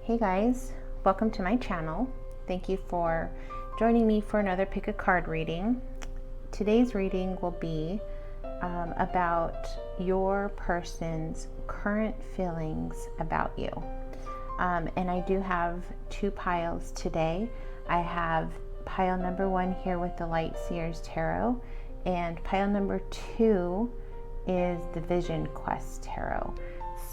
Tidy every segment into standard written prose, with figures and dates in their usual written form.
Hey guys, welcome to my channel. Thank you for joining me for another pick a card reading. Today's reading will be about your person's current feelings about you. And I do have two piles today. I have pile number 1 here with the Light Seers Tarot, and pile number 2 is the Vision Quest Tarot.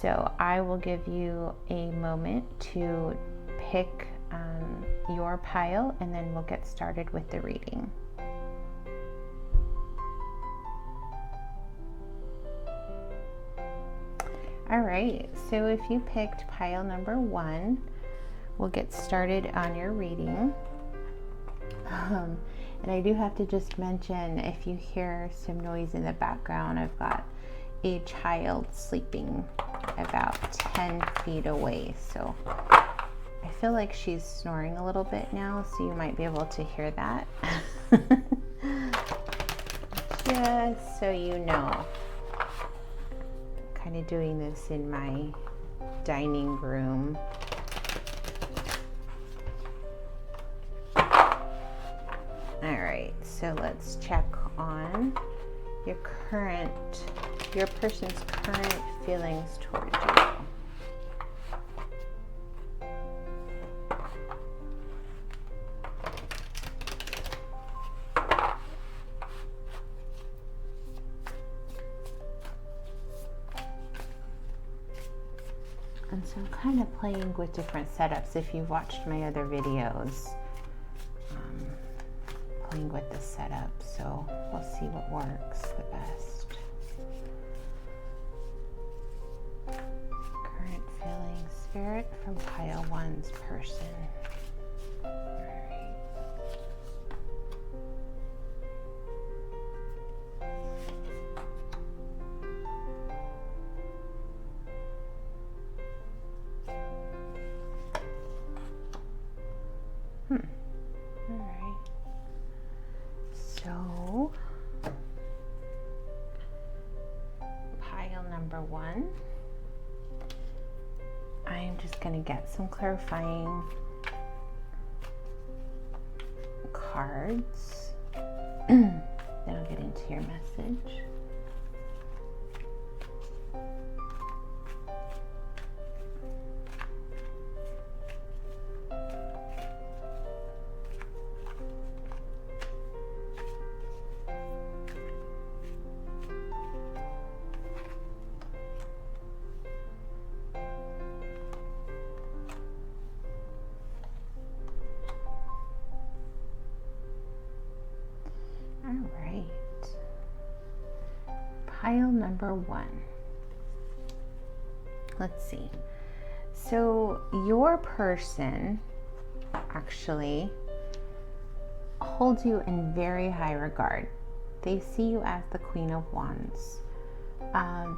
So I will give you a moment to pick your pile, and then we'll get started with the reading. All right, so if you picked pile number 1, we'll get started on your reading. And I do have to just mention, if you hear some noise in the background, I've got a child sleeping about 10 feet away, so I feel like she's snoring a little bit now, so you might be able to hear that. Just so you know, kind of doing this in my dining room. All right, so let's check on your person's current feelings towards you. And so I'm kind of playing with different setups. If you've watched my other videos, playing with the setup, so we'll see what works the best. Current feeling, spirit from pile 1's person. So, pile number 1, I am just going to get some clarifying cards. Then I'll get into your message. All right, pile number 1. Let's see. So your person actually holds you in very high regard. They see you as the Queen of Wands.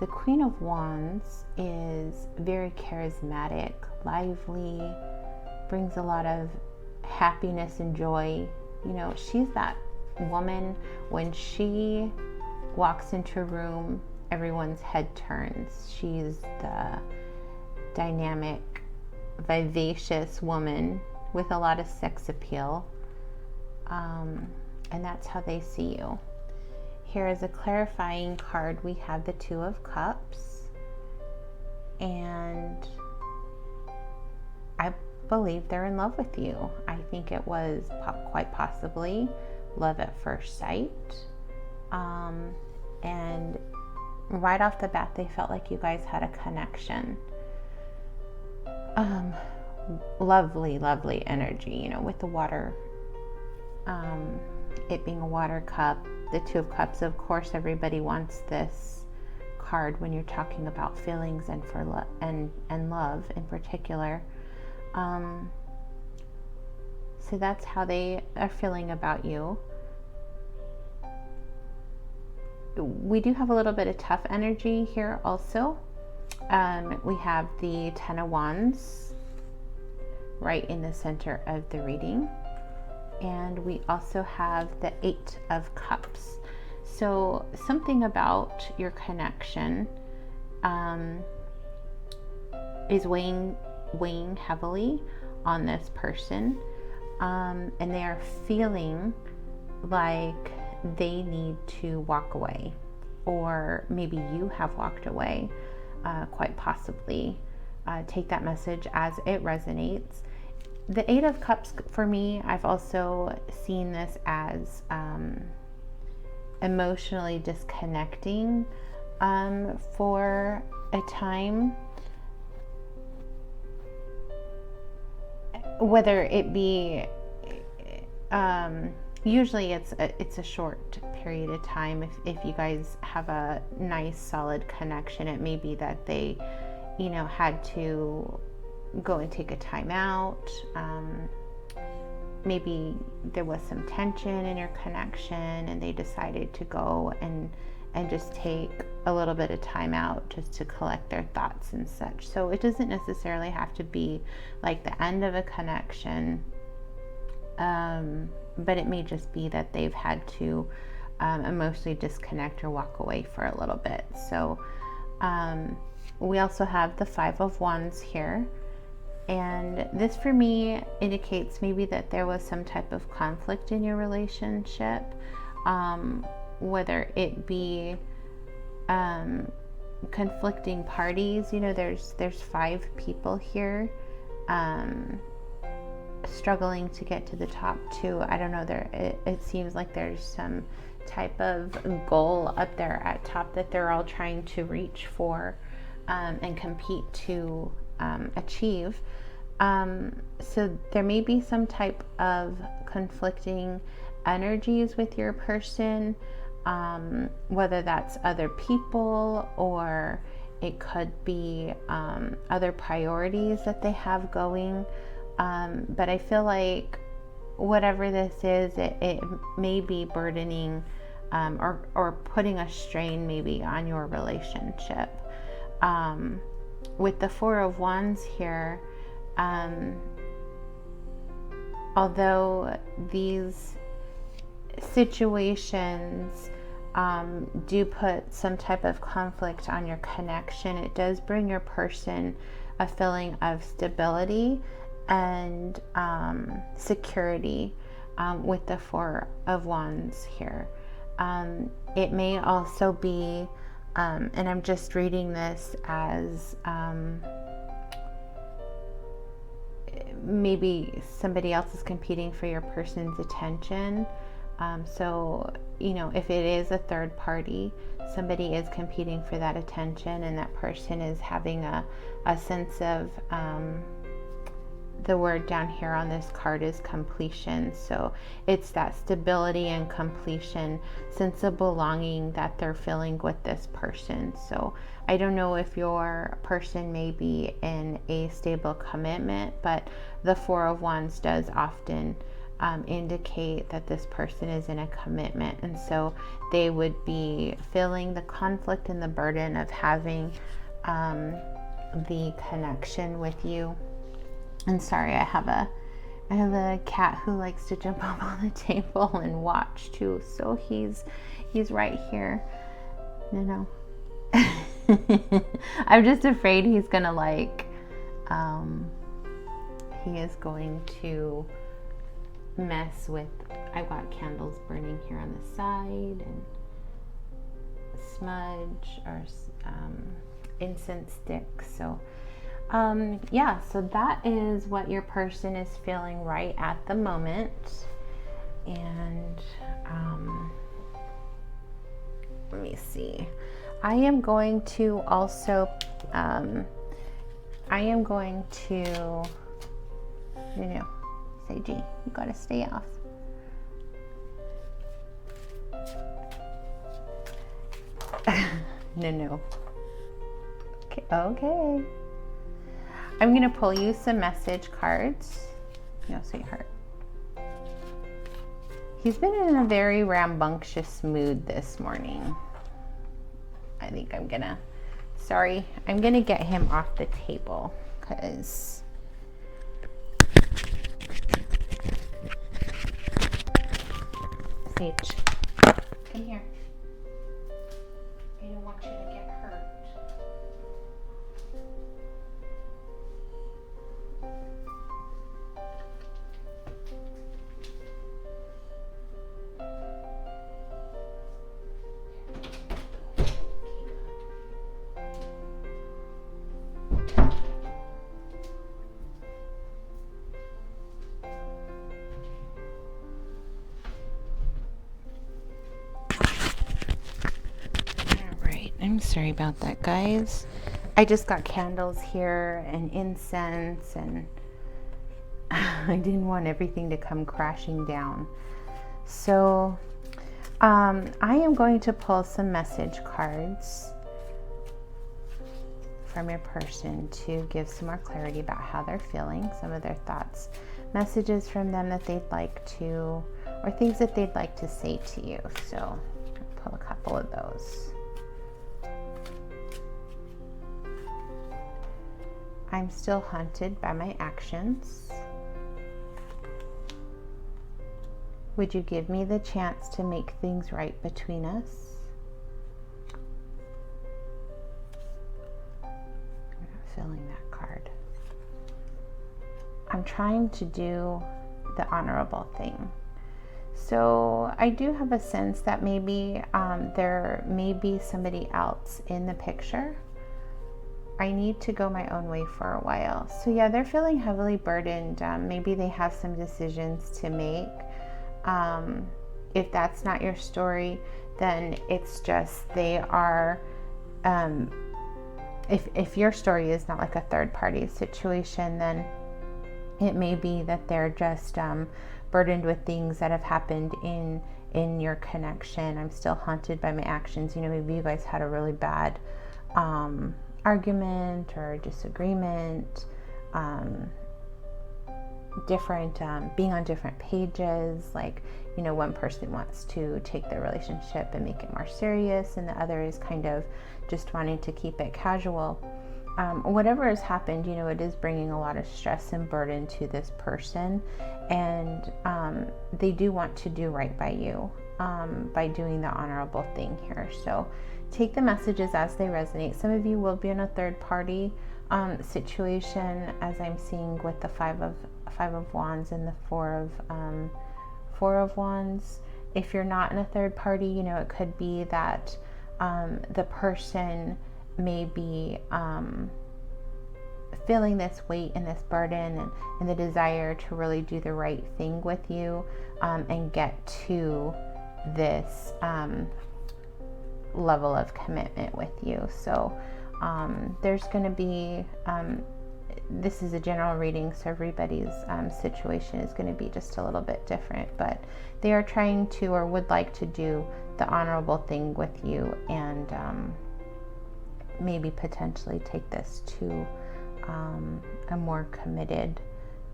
The Queen of Wands is very charismatic, lively, brings a lot of happiness and joy. You know, she's that woman, when she walks into a room, everyone's head turns. She's the dynamic, vivacious woman with a lot of sex appeal, and that's how they see you. Here is a clarifying card. We have the 2 of Cups, and I believe they're in love with you. I think it was quite possibly love at first sight, and right off the bat they felt like you guys had a connection. Lovely energy, you know, with the water, it being a water cup, the 2 of Cups. Of course, everybody wants this card when you're talking about feelings and for and love in particular. So that's how they are feeling about you. We do have a little bit of tough energy here also. We have the 10 of Wands right in the center of the reading. And we also have the 8 of Cups. So something about your connection is weighing weighing heavily on this person, and they are feeling like they need to walk away, or maybe you have walked away, quite possibly. Take that message as it resonates. The Eight of Cups, for me, I've also seen this as emotionally disconnecting for a time, whether it be usually it's a short period of time. If you guys have a nice solid connection, it may be that they, you know, had to go and take a time out. Maybe there was some tension in your connection and they decided to go and just take a little bit of time out just to collect their thoughts and such. So it doesn't necessarily have to be like the end of a connection, but it may just be that they've had to emotionally disconnect or walk away for a little bit. So we also have the Five of Wands here. And this for me indicates maybe that there was some type of conflict in your relationship, whether it be conflicting parties. You know, there's 5 people here struggling to get to the top 2. I don't know, it seems like there's some type of goal up there at top that they're all trying to reach for and compete to achieve. So there may be some type of conflicting energies with your person, whether that's other people or it could be other priorities that they have going. But I feel like whatever this is, it may be burdening or putting a strain maybe on your relationship. With the Four of Wands here, although these situations do put some type of conflict on your connection, it does bring your person a feeling of stability and security with the Four of Wands here. It may also be, and I'm just reading this as maybe somebody else is competing for your person's attention. So, you know, if it is a third party, somebody is competing for that attention, and that person is having a sense of, the word down here on this card is completion. So it's that stability and completion, sense of belonging that they're feeling with this person. So I don't know if your person may be in a stable commitment, but the Four of Wands does often indicate that this person is in a commitment, and so they would be feeling the conflict and the burden of having the connection with you. And sorry, I have a cat who likes to jump up on the table and watch too, so he's right here. No. I'm just afraid he's gonna he is going to mess with, I've got candles burning here on the side and smudge or incense sticks. So yeah, so that is what your person is feeling right at the moment. And let me see. I am going to also say, G, you gotta stay off. No. Okay. I'm gonna pull you some message cards. No, sweetheart. He's been in a very rambunctious mood this morning. I think I'm gonna get him off the table because Sage, come here. I don't want you to get hurt. sorry about that, guys. I just got candles here and incense, and I didn't want everything to come crashing down. So I am going to pull some message cards from your person to give some more clarity about how they're feeling, some of their thoughts, messages from them that they'd like to, or things that they'd like to say to you. So I'll pull a couple of those. I'm still haunted by my actions. Would you give me the chance to make things right between us? I'm not feeling that card. I'm trying to do the honorable thing. So I do have a sense that maybe there may be somebody else in the picture. I need to go my own way for a while. So yeah, they're feeling heavily burdened. Maybe they have some decisions to make. If that's not your story, then it's just they are, if your story is not like a third party situation, then it may be that they're just burdened with things that have happened in your connection. I'm still haunted by my actions. You know, maybe you guys had a really bad argument or disagreement, different being on different pages, like, you know, one person wants to take their relationship and make it more serious, and the other is kind of just wanting to keep it casual. Whatever has happened, you know, it is bringing a lot of stress and burden to this person, and they do want to do right by you by doing the honorable thing here. So take the messages as they resonate. Some of you will be in a third party situation, as I'm seeing with the Five of Wands and the Four of Wands. If you're not in a third party, you know, it could be that the person may be feeling this weight and this burden and the desire to really do the right thing with you and get to this level of commitment with you. So there's going to be, this is a general reading, so everybody's situation is going to be just a little bit different, but they are trying to, or would like to do the honorable thing with you, and maybe potentially take this to a more committed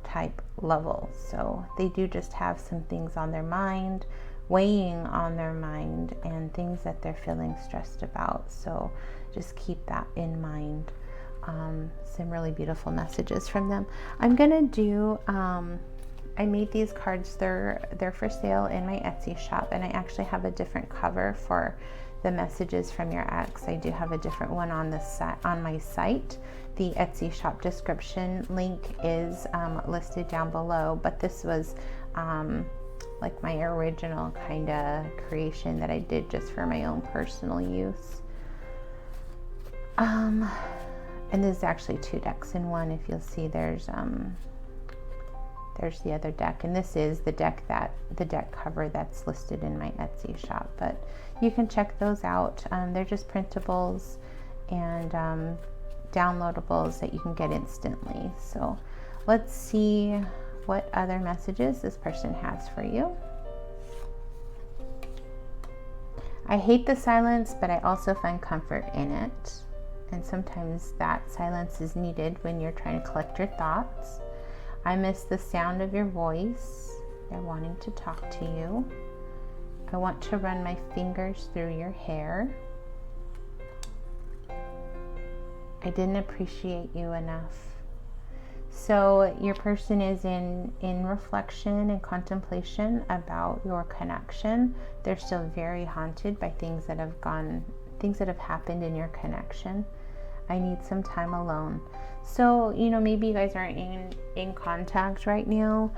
type level. So they do just have some things on their mind, weighing on their mind, and things that they're feeling stressed about. So just keep that in mind. Some really beautiful messages from them. I'm gonna do, I made these cards, they're for sale in my Etsy shop, and I actually have a different cover for the messages from your ex. I do have a different one on on my site. The Etsy shop description link is listed down below, but this was like my original kind of creation that I did just for my own personal use. And there's actually two decks in one. If you'll see, there's the other deck, and this is the deck cover that's listed in my Etsy shop. But you can check those out. They're just printables and downloadables that you can get instantly. So let's see what other messages this person has for you. I hate the silence, but I also find comfort in it. And sometimes that silence is needed when you're trying to collect your thoughts. I miss the sound of your voice. They're wanting to talk to you. I want to run my fingers through your hair. I didn't appreciate you enough. So your person is in reflection and contemplation about your connection. They're still very haunted by things that have happened in your connection. I need some time alone. So, you know, maybe you guys aren't in contact right now,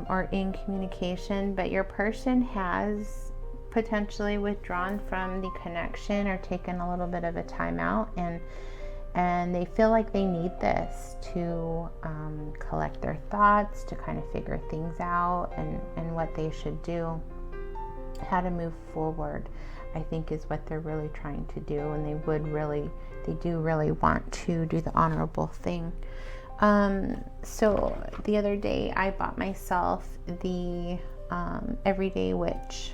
or in communication, but your person has potentially withdrawn from the connection or taken a little bit of a time out, and they feel like they need this to collect their thoughts, to kind of figure things out and what they should do, how to move forward. I think is what they're really trying to do, and they do really want to do the honorable thing. So the other day I bought myself the Everyday Witch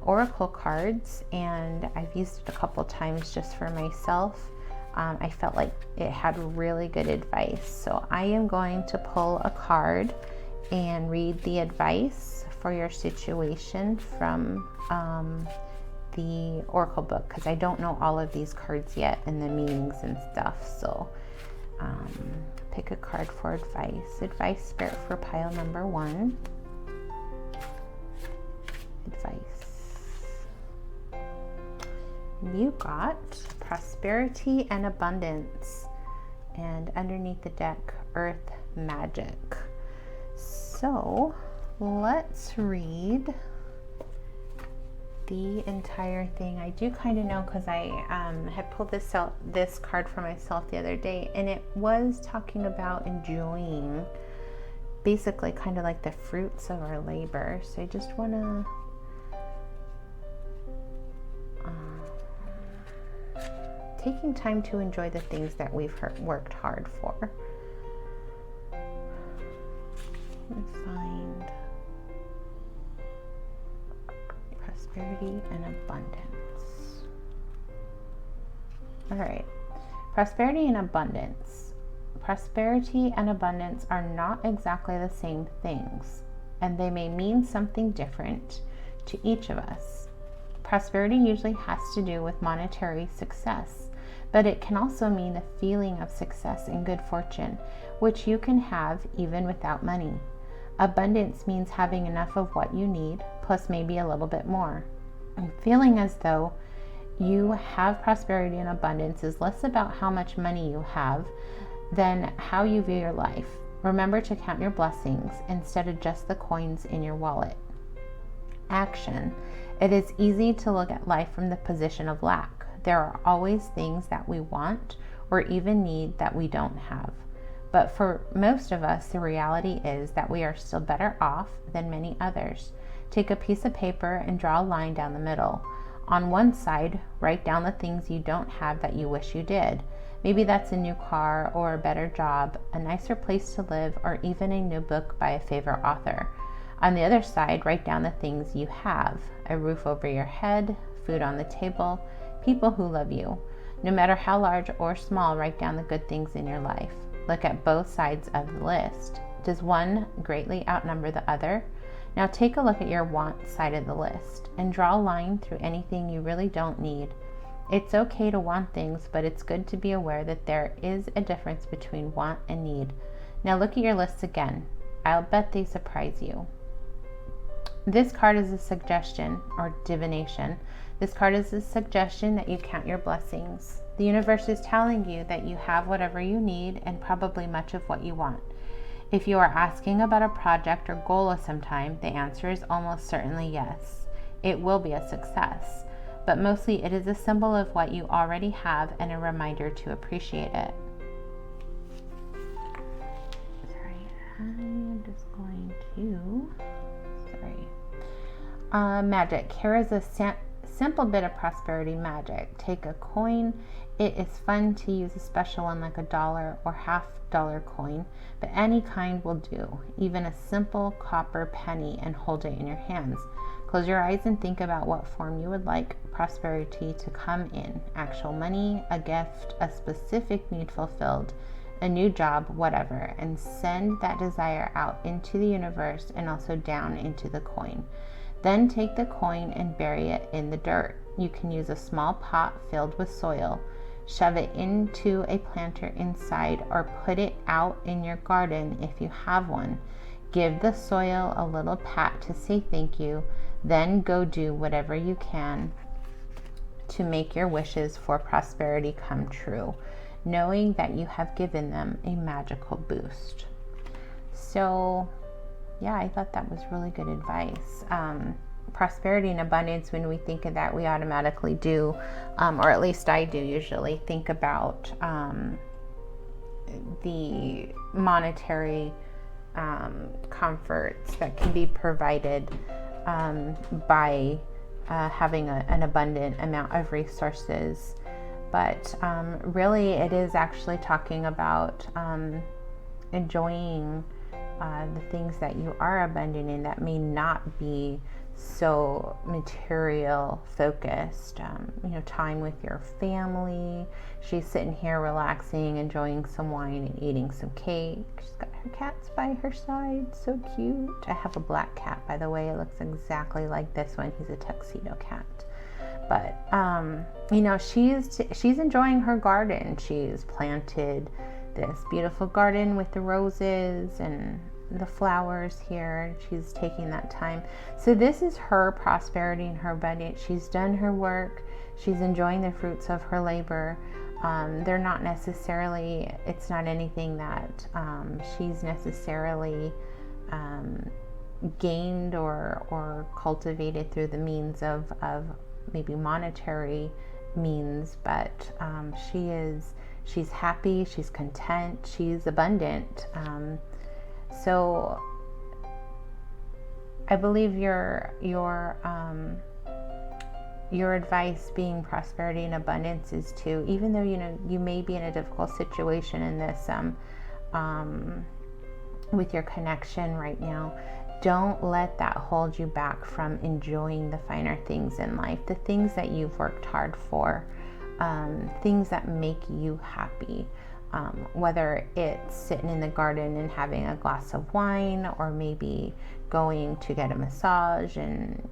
oracle cards, and I've used it a couple times just for myself. I felt like it had really good advice. So I am going to pull a card and read the advice for your situation from the oracle book, because I don't know all of these cards yet and the meanings and stuff. So pick a card for advice. Advice, Spirit, for pile number 1. Advice. You got prosperity and abundance, and underneath the deck, earth magic. So let's read the entire thing. I do kind of know, because I had pulled this card for myself the other day, and it was talking about enjoying basically kind of like the fruits of our labor. So I just want to taking time to enjoy the things that we've worked hard for. Let's find prosperity and abundance. All right, prosperity and abundance. Prosperity and abundance are not exactly the same things, and they may mean something different to each of us. Prosperity usually has to do with monetary success, but it can also mean a feeling of success and good fortune, which you can have even without money. Abundance means having enough of what you need, plus maybe a little bit more. And feeling as though you have prosperity and abundance is less about how much money you have than how you view your life. Remember to count your blessings instead of just the coins in your wallet. Action. It is easy to look at life from the position of lack. There are always things that we want or even need that we don't have. But for most of us, the reality is that we are still better off than many others. Take a piece of paper and draw a line down the middle. On one side, write down the things you don't have that you wish you did. Maybe that's a new car or a better job, a nicer place to live, or even a new book by a favorite author. On the other side, write down the things you have: a roof over your head, food on the table, people who love you. No matter how large or small, write down the good things in your life. Look at both sides of the list. Does one greatly outnumber the other? Now take a look at your want side of the list and draw a line through anything you really don't need. It's okay to want things, but it's good to be aware that there is a difference between want and need. Now look at your lists again. I'll bet they surprise you. This card is a suggestion or divination. This card is a suggestion that you count your blessings. The universe is telling you that you have whatever you need and probably much of what you want. If you are asking about a project or goal of some time, the answer is almost certainly yes. It will be a success, but mostly it is a symbol of what you already have and a reminder to appreciate it. Sorry, I'm just going to... magic. Here is a simple bit of prosperity magic. Take a coin. It is fun to use a special one like $1 or $half coin, but any kind will do, even a simple copper penny, and hold it in your hands. Close your eyes and think about what form you would like prosperity to come in: actual money, a gift, a specific need fulfilled, a new job, whatever, and send that desire out into the universe and also down into the coin. Then take the coin and bury it in the dirt. You can use a small pot filled with soil. Shove it into a planter inside, or put it out in your garden if you have one. Give the soil a little pat to say thank you. Then go do whatever you can to make your wishes for prosperity come true, knowing that you have given them a magical boost. So yeah, I thought that was really good advice. Prosperity and abundance, when we think of that, we automatically do, or at least I do usually, think about the monetary comforts that can be provided by having an abundant amount of resources. But really, it is actually talking about enjoying the things that you are abundant in that may not be so material focused. Time with your family. She's sitting here relaxing, enjoying some wine and eating some cake. She's got her cats by her side. So cute. I have a black cat, by the way. It looks exactly like this one. He's a tuxedo cat. But she's enjoying her garden. She's planted this beautiful garden with the roses and the flowers here. She's taking that time. So this is her prosperity and her abundance. She's done her work. She's enjoying the fruits of her labor. They're not necessarily, it's not anything that she's necessarily gained or cultivated through the means of maybe monetary means, but she's happy, she's content, she's abundant. So I believe your advice, being prosperity and abundance, is to, even though you may be in a difficult situation in this with your connection right now, don't let that hold you back from enjoying the finer things in life, the things that you've worked hard for, things that make you happy. Whether it's sitting in the garden and having a glass of wine, or maybe going to get a massage and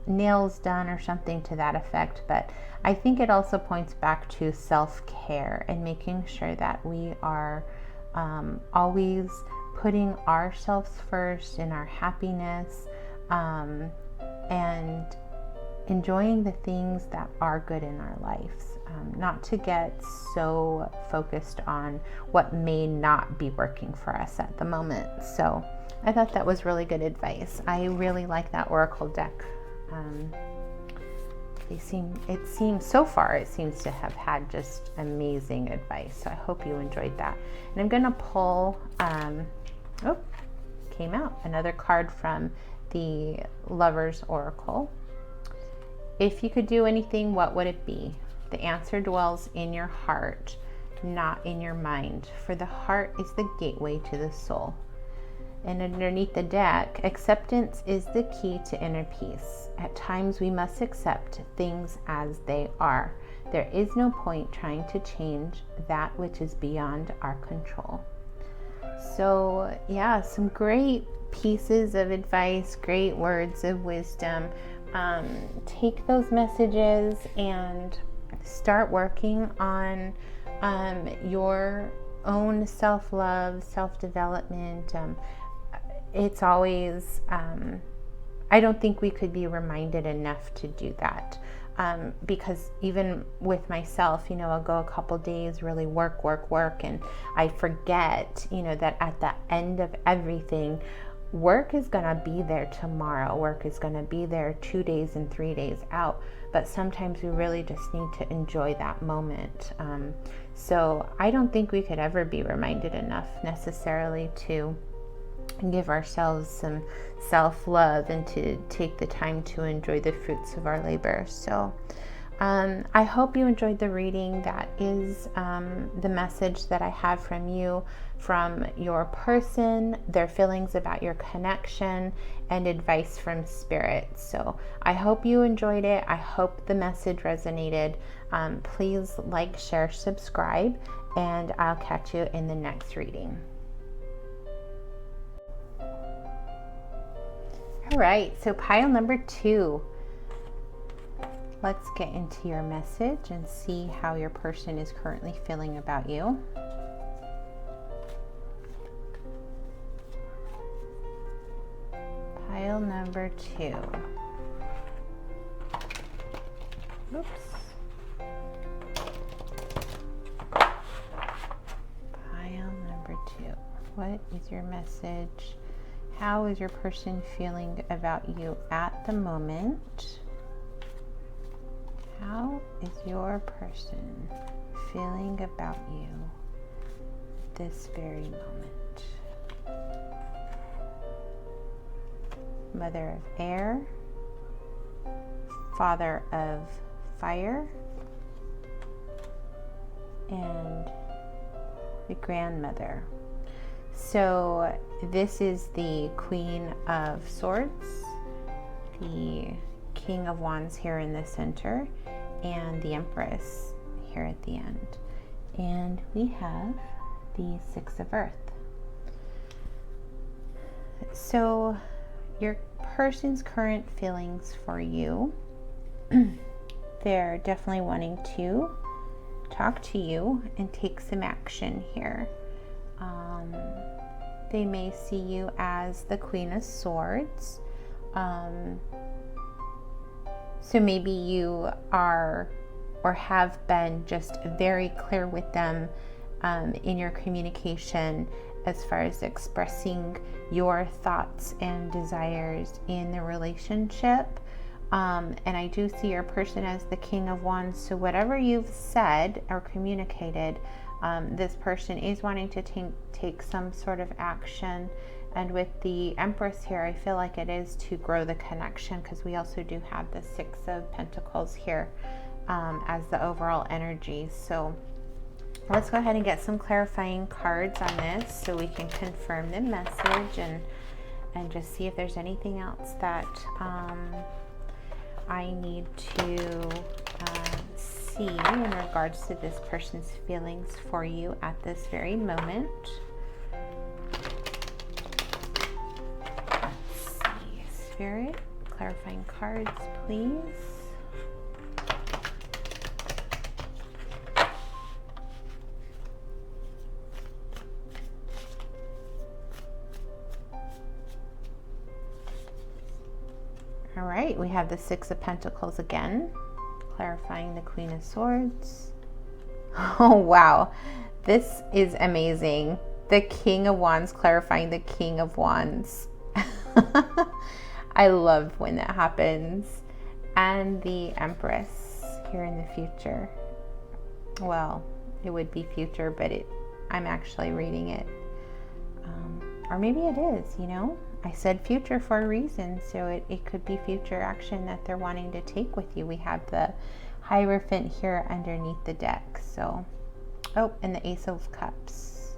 nails done or something to that effect. But I think it also points back to self-care and making sure that we are always putting ourselves first in our happiness, and enjoying the things that are good in our lives. Not to get so focused on what may not be working for us at the moment. So I thought that was really good advice. I really like that oracle deck. It seems so far, it seems to have had just amazing advice. So I hope you enjoyed that. And I'm going to pull, came out another card from the Lover's Oracle. If you could do anything, what would it be? The answer dwells in your heart, not in your mind, for the heart is the gateway to the soul. And underneath the deck, acceptance is the key to inner peace. At times we must accept things as they are. There is no point trying to change that which is beyond our control. So yeah, some great pieces of advice, great words of wisdom. Take those messages and start working on your own self-love, self-development. It's always, I don't think we could be reminded enough to do that. Because even with myself, I'll go a couple days, really work, and I forget, that at the end of everything, work is going to be there tomorrow. Work is going to be there 2 days and 3 days out. But sometimes we really just need to enjoy that moment. So I don't think we could ever be reminded enough necessarily to give ourselves some self-love and to take the time to enjoy the fruits of our labor. So I hope you enjoyed the reading. That is the message that I have from you, from your person, their feelings about your connection, and advice from spirit. So I hope you enjoyed it. I hope the message resonated. Please like, share, subscribe, and I'll catch you in the next reading. All right, so pile number 2. Let's get into your message and see how your person is currently feeling about you. Pile number 2. Oops. Pile number 2. What is your message? How is your person feeling about you at the moment? How is your person feeling about you this very moment? Mother of Air, Father of Fire, and the Grandmother. So this is the Queen of Swords, the King of Wands here in the center, and the Empress here at the end. And we have the Six of Earth. So your person's current feelings for you, they're definitely wanting to talk to you and take some action here. They may see you as the Queen of Swords. So maybe you are or have been just very clear with them in your communication as far as expressing your thoughts and desires in the relationship. And I do see your person as the King of Wands. So whatever you've said or communicated, this person is wanting to take some sort of action. And with the Empress here, I feel like it is to grow the connection, because we also do have the Six of Pentacles here as the overall energy. So let's go ahead and get some clarifying cards on this so we can confirm the message and just see if there's anything else that I need to see in regards to this person's feelings for you at this very moment. Let's see, Spirit, clarifying cards, please. All right, we have the Six of Pentacles again, clarifying the Queen of Swords. Oh, wow. This is amazing. The King of Wands clarifying the King of Wands. I love when that happens. And the Empress here in the future. Well, it would be future, but I'm actually reading it. Or maybe it is, you know. I said future for a reason, so it could be future action that they're wanting to take with you. We have the Hierophant here underneath the deck. So, oh, and the Ace of Cups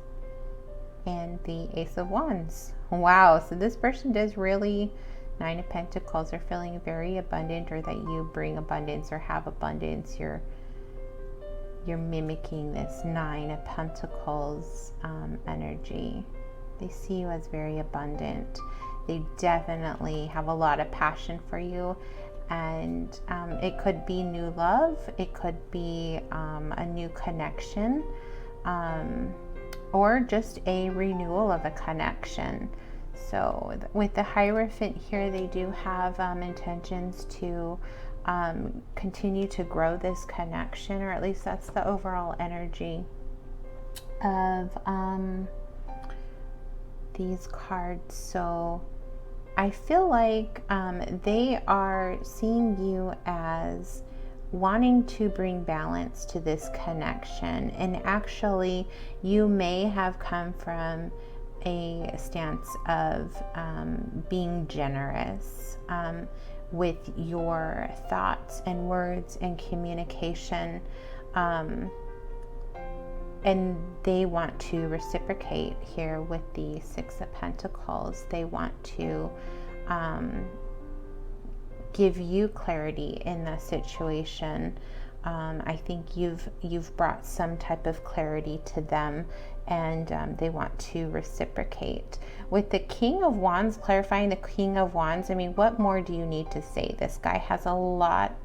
and the Ace of Wands. Wow, so this person does really, Nine of Pentacles, are feeling very abundant, or that you bring abundance or have abundance. You're mimicking this Nine of Pentacles energy. They see you as very abundant. They definitely have a lot of passion for you. And it could be new love. It could be a new connection. Or just a renewal of a connection. So with the Hierophant here, they do have intentions to continue to grow this connection. Or at least that's the overall energy of these cards. So I feel like they are seeing you as wanting to bring balance to this connection. And actually, you may have come from a stance of being generous with your thoughts and words and communication. And they want to reciprocate here with the Six of Pentacles. They want to give you clarity in the situation. I think you've brought some type of clarity to them, and they want to reciprocate. With the King of Wands clarifying the King of Wands, I mean, what more do you need to say? This guy has a lot.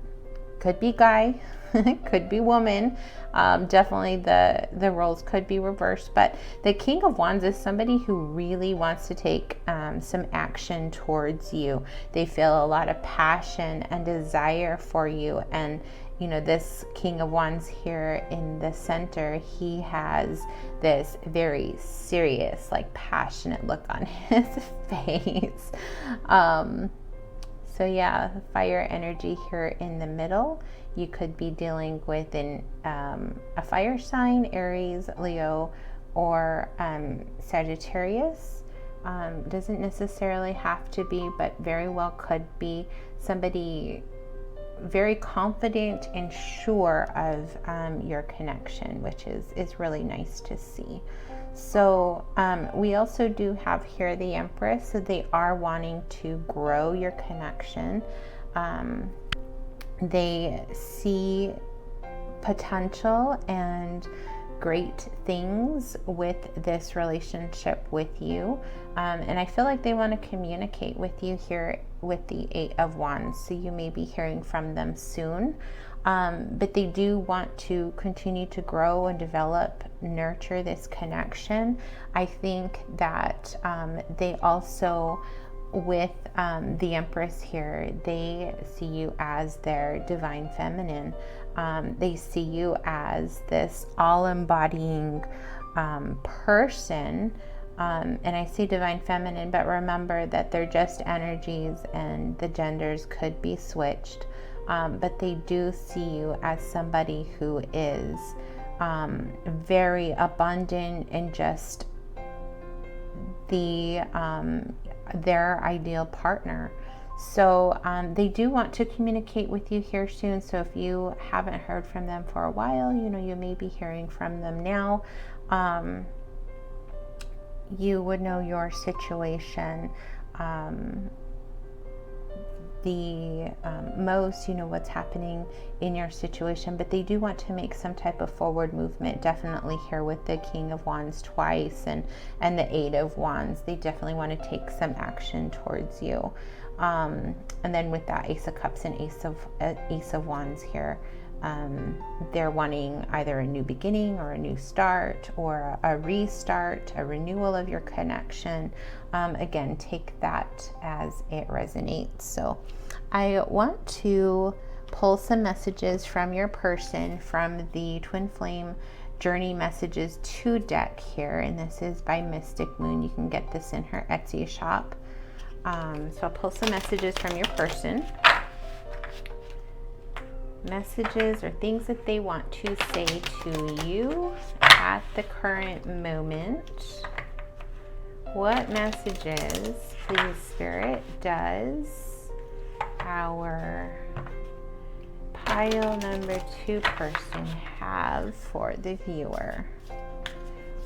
Could be guy, could be woman. Definitely the roles could be reversed, but the King of Wands is somebody who really wants to take some action towards you. They feel a lot of passion and desire for you. And you know, this King of Wands here in the center, he has this very serious, like passionate look on his face. So yeah, fire energy here in the middle. You could be dealing with a fire sign, Aries, Leo, or Sagittarius. Doesn't necessarily have to be, but very well could be somebody very confident and sure of your connection, which is really nice to see. So we also do have here the Empress, so they are wanting to grow your connection. They see potential and great things with this relationship with you, and I feel like they want to communicate with you here with the Eight of Wands, so you may be hearing from them soon, but they do want to continue to grow and develop, nurture this connection. I think that they also, with the Empress here, they see you as their divine feminine. They see you as this all-embodying person. And I say divine feminine, but remember that they're just energies and the genders could be switched. But they do see you as somebody who is very abundant and just their ideal partner. So they do want to communicate with you here soon. So if you haven't heard from them for a while, you may be hearing from them now. You would know your situation the most, what's happening in your situation, but they do want to make some type of forward movement, definitely here with the King of Wands twice and the Eight of Wands. They definitely want to take some action towards you. And then with that Ace of Cups and Ace of Wands here, they're wanting either a new beginning or a new start or a restart, a renewal of your connection. Again, take that as it resonates. So I want to pull some messages from your person from the Twin Flame Journey Messages 2 deck here, and this is by Mystic Moon. You can get this in her Etsy shop. So I'll pull some messages from your person. Messages or things that they want to say to you at the current moment. What messages, please, Spirit, does our pile number 2 person have for the viewer?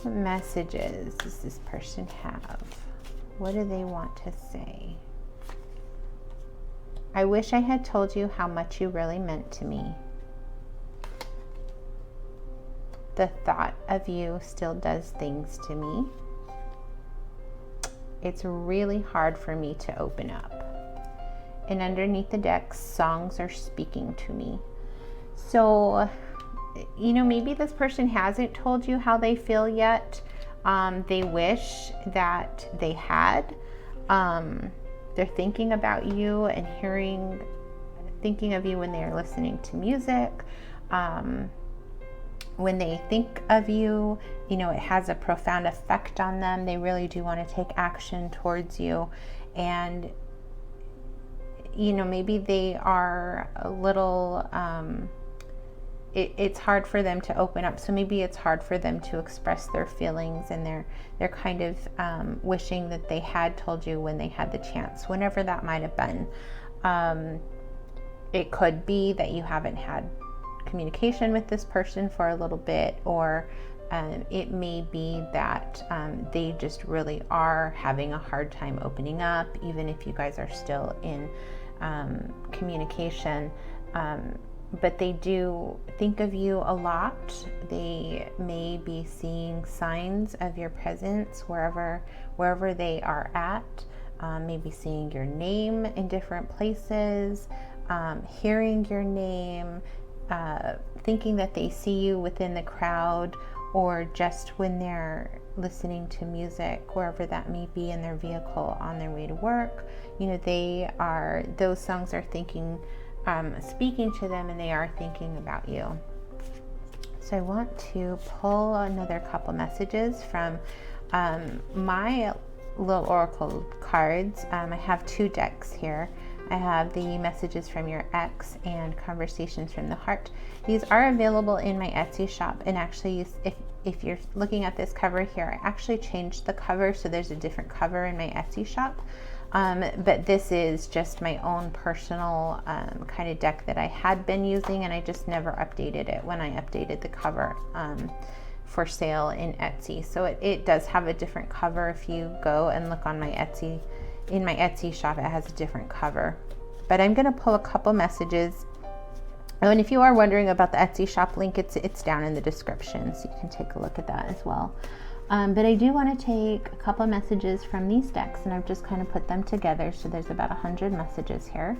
What messages does this person have? What do they want to say? I wish I had told you how much you really meant to me. The thought of you still does things to me. It's really hard for me to open up. And underneath the deck, songs are speaking to me. So, maybe this person hasn't told you how they feel yet. They wish that they had. They're thinking about you and thinking of you when they are listening to music. When they think of you, it has a profound effect on them. They really do want to take action towards you. And, maybe they are a little, it's hard for them to open up. So maybe it's hard for them to express their feelings, and they're kind of wishing that they had told you when they had the chance, whenever that might have been. It could be that you haven't had communication with this person for a little bit, or it may be that they just really are having a hard time opening up, even if you guys are still in communication. But they do think of you a lot. They may be seeing signs of your presence wherever they are at. Maybe seeing your name in different places, hearing your name, thinking that they see you within the crowd, or just when they're listening to music, wherever that may be, in their vehicle on their way to work. Those songs are speaking to them, and they are thinking about you. So I want to pull another couple messages from my little oracle cards. I have 2 decks here. I have the messages from your ex and conversations from the heart. These are available in my Etsy shop, and actually if you're looking at this cover here, I actually changed the cover, so there's a different cover in my Etsy shop. But this is just my own personal kind of deck that I had been using, and I just never updated it when I updated the cover for sale in Etsy. So it does have a different cover. If you go and look on my Etsy, in my Etsy shop, it has a different cover. But I'm going to pull a couple messages. Oh, and if you are wondering about the Etsy shop link, it's down in the description, so you can take a look at that as well. But I do want to take a couple messages from these decks, and I've just kind of put them together. So there's about 100 messages here.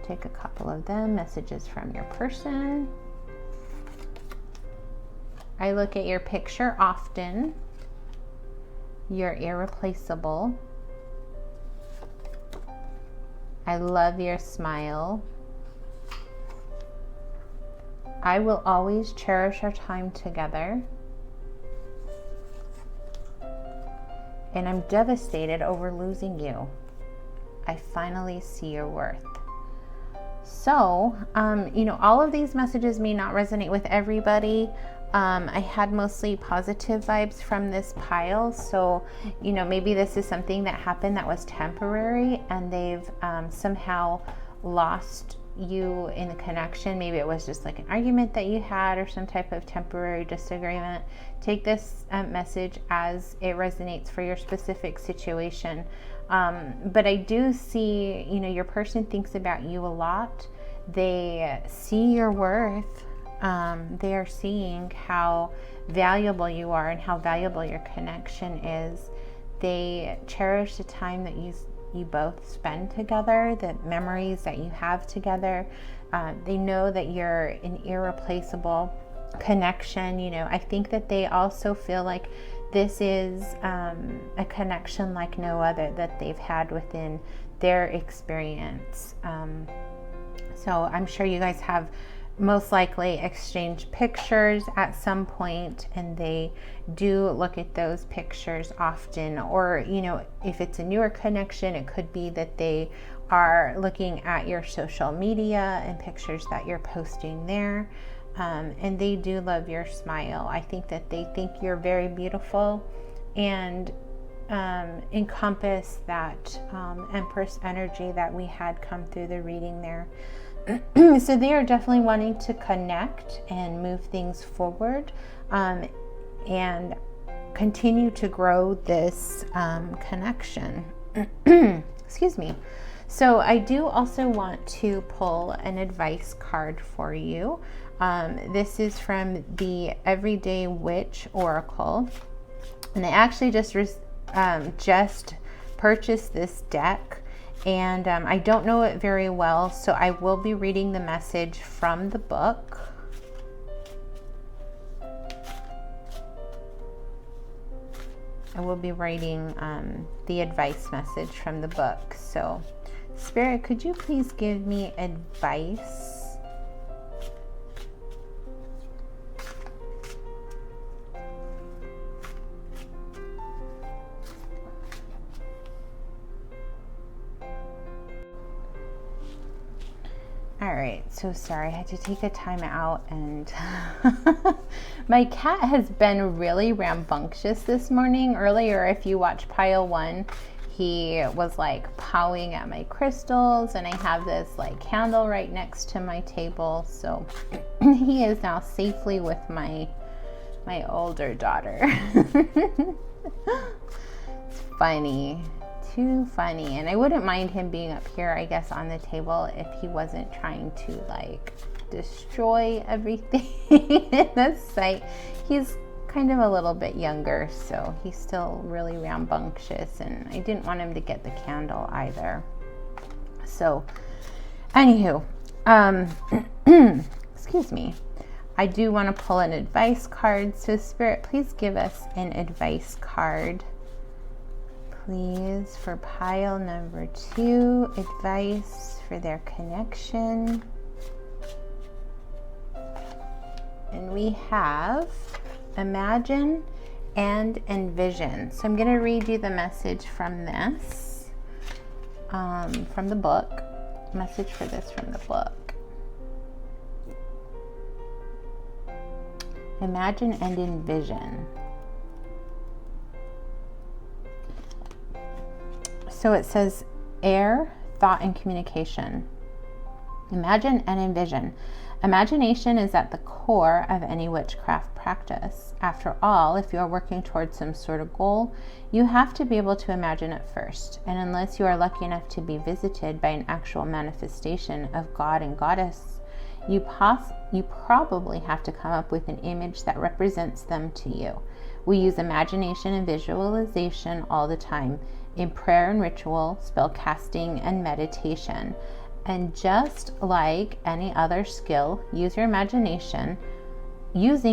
Take a couple of them. Messages from your person. I look at your picture often. You're irreplaceable. I love your smile. I will always cherish our time together. And I'm devastated over losing you. I finally see your worth. So, all of these messages may not resonate with everybody. I had mostly positive vibes from this pile. So, maybe this is something that happened that was temporary, and they've somehow lost you in the connection. Maybe it was just like an argument that you had, or some type of temporary disagreement. Take this message as it resonates for your specific situation. But I do see, your person thinks about you a lot. They see your worth. They are seeing how valuable you are and how valuable your connection is. They cherish the time that you both spend together, the memories that you have together. They know that you're an irreplaceable connection. I think that they also feel like this is a connection like no other that they've had within their experience. So I'm sure you guys have most likely exchanged pictures at some point, and they do look at those pictures often. Or, if it's a newer connection, it could be that they are looking at your social media and pictures that you're posting there. And they do love your smile. I think that they think you're very beautiful and encompass that Empress energy that we had come through the reading there. So they are definitely wanting to connect and move things forward, and continue to grow this connection. Excuse me. So I do also want to pull an advice card for you. This is from the Everyday Witch Oracle, and I actually just purchased this deck. And I don't know it very well, so I will be reading the message from the book. I will be writing the advice message from the book. So, Spirit, could you please give me advice? All right, so sorry, I had to take a time out, and my cat has been really rambunctious this morning. Earlier, if you watch pile 1, he was like pawing at my crystals, and I have this like candle right next to my table. So he is now safely with my older daughter. It's funny. Too funny. And I wouldn't mind him being up here, I guess, on the table if he wasn't trying to like destroy everything in the site. He's kind of a little bit younger, so he's still really rambunctious, and I didn't want him to get the candle either. So anywho, excuse me, I do want to pull an advice card. So Spirit, please give us an advice card, please, for pile number 2, advice for their connection. And we have imagine and envision. So I'm going to read you the message from this, from the book. message for this from the book. Imagine and envision. So it says air, thought, and communication. Imagine and envision. Imagination is at the core of any witchcraft practice. After all, if you are working towards some sort of goal, you have to be able to imagine it first. And unless you are lucky enough to be visited by an actual manifestation of God and Goddess, you probably have to come up with an image that represents them to you. We use imagination and visualization all the time in prayer and ritual, spell casting, and meditation. And just like any other skill, using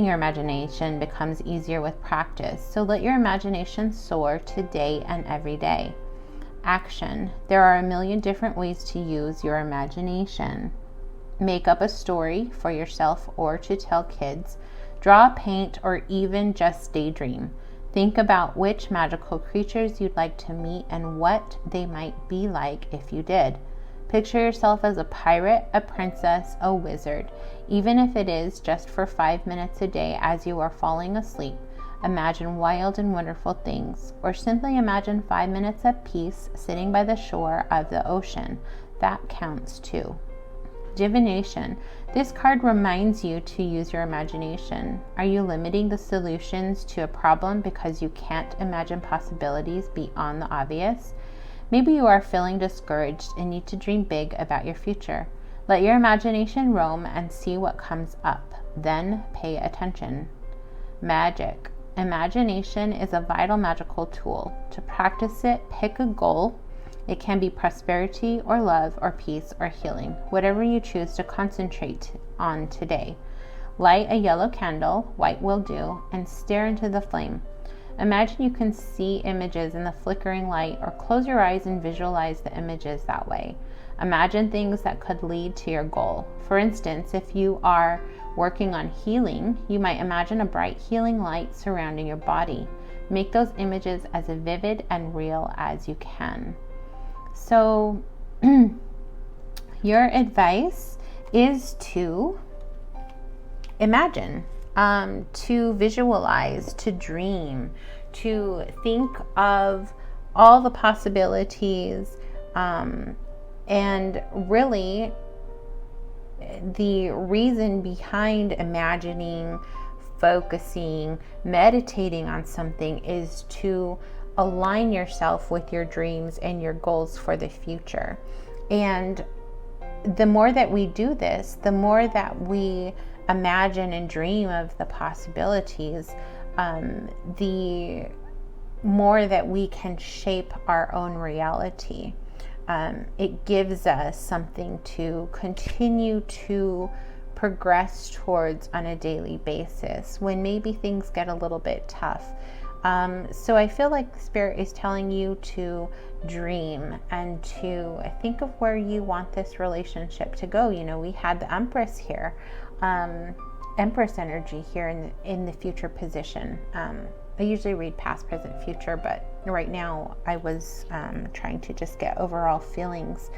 your imagination becomes easier with practice. So let your imagination soar today and every day. Action. There are a million different ways to use your imagination. Make up a story for yourself or to tell kids. Draw, paint, or even just daydream. Think about which magical creatures you'd like to meet and what they might be like if you did. Picture yourself as a pirate, a princess, a wizard. Even if it is just for 5 minutes a day as you are falling asleep, imagine wild and wonderful things. Or simply imagine 5 minutes at peace sitting by the shore of the ocean. That counts too. Divination. This card reminds you to use your imagination. Are you limiting the solutions to a problem because you can't imagine possibilities beyond the obvious? Maybe you are feeling discouraged and need to dream big about your future. Let your imagination roam and see what comes up. Then pay attention. Magic. Imagination is a vital magical tool. To practice it, pick a goal. It can be prosperity or love or peace or healing, whatever you choose to concentrate on today. Light a yellow candle, white will do, and stare into the flame. Imagine you can see images in the flickering light, or close your eyes and visualize the images that way. Imagine things that could lead to your goal. For instance, if you are working on healing, you might imagine a bright healing light surrounding your body. Make those images as vivid and real as you can. So, your advice is to imagine, to visualize, to dream, to think of all the possibilities, and really the reason behind imagining, focusing, meditating on something is to align yourself with your dreams and your goals for the future. And the more that we do this, the more that we imagine and dream of the possibilities, the more that we can shape our own reality. It gives us something to continue to progress towards on a daily basis when maybe things get a little bit tough. So I feel like Spirit is telling you to dream and to think of where you want this relationship to go. You know, we had the Empress here, Empress energy here in the future position. I usually read past, present, future, but right now I was trying to just get overall feelings.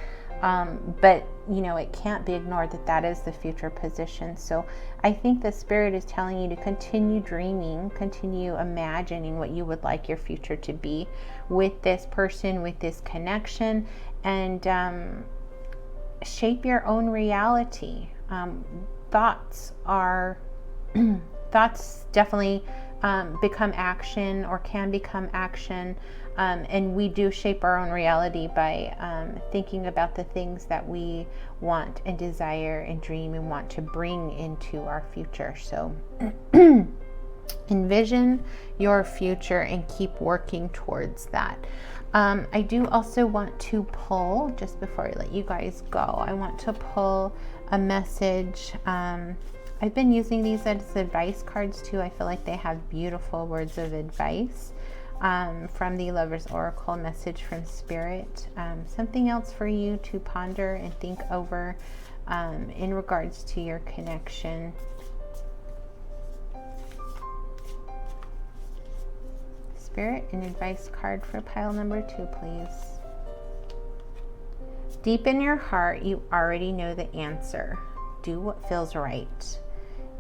But, you know, it can't be ignored that is the future position. So I think the Spirit is telling you to continue dreaming, continue imagining what you would like your future to be with this person, with this connection, and shape your own reality. Thoughts definitely become action, or can become action. And we do shape our own reality by thinking about the things that we want and desire and dream and want to bring into our future. So envision your future and keep working towards that. I do also want to pull, just before I let you guys go, I want to pull a message. I've been using these as advice cards too. I feel like they have beautiful words of advice. From the Lover's Oracle message from Spirit. Something else for you to ponder and think over in regards to your connection. Spirit, an advice card for pile number 2, please. Deep in your heart, you already know the answer. Do what feels right.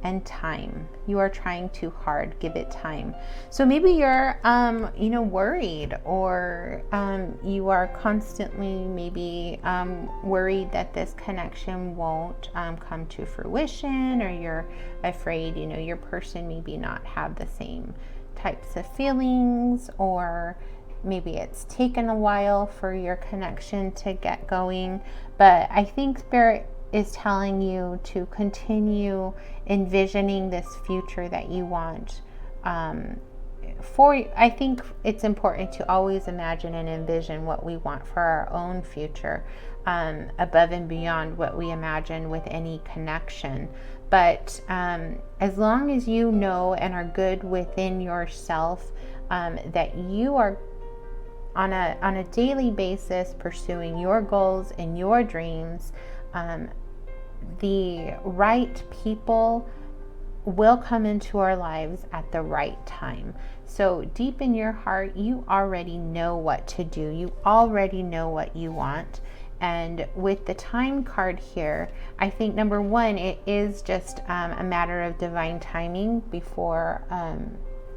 And time. You are trying too hard. Give it time. So maybe you're, worried, or you are constantly maybe worried that this connection won't come to fruition, or you're afraid, your person maybe not have the same types of feelings, or maybe it's taken a while for your connection to get going. But I think Spirit is telling you to continue envisioning this future that you want. I think it's important to always imagine and envision what we want for our own future, above and beyond what we imagine with any connection. But as long as you know and are good within yourself, that you are on a daily basis pursuing your goals and your dreams, the right people will come into our lives at the right time. So deep in your heart, you already know what to do. You already know what you want. And with the time card here, I think number one, it is just a matter of divine timing before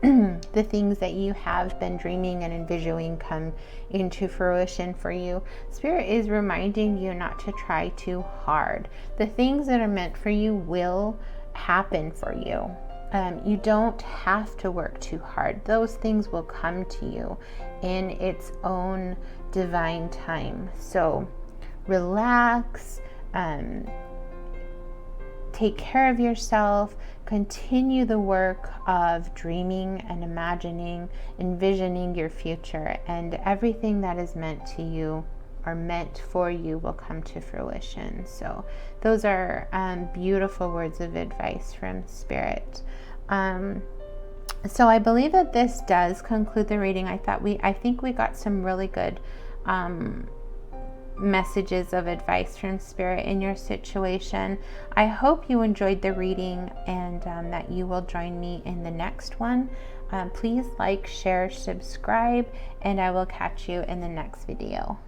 the things that you have been dreaming and envisioning come into fruition for you. Spirit is reminding you not to try too hard. The things that are meant for you will happen for you. You don't have to work too hard. Those things will come to you in its own divine time. So relax, take care of yourself, continue the work of dreaming and imagining, envisioning your future, and everything that is meant to you or meant for you will come to fruition. So those are beautiful words of advice from Spirit. So I believe that this does conclude the reading. I think we got some really good messages of advice from Spirit in your situation. I hope you enjoyed the reading, and that you will join me in the next one. Please like, share, subscribe, and I will catch you in the next video.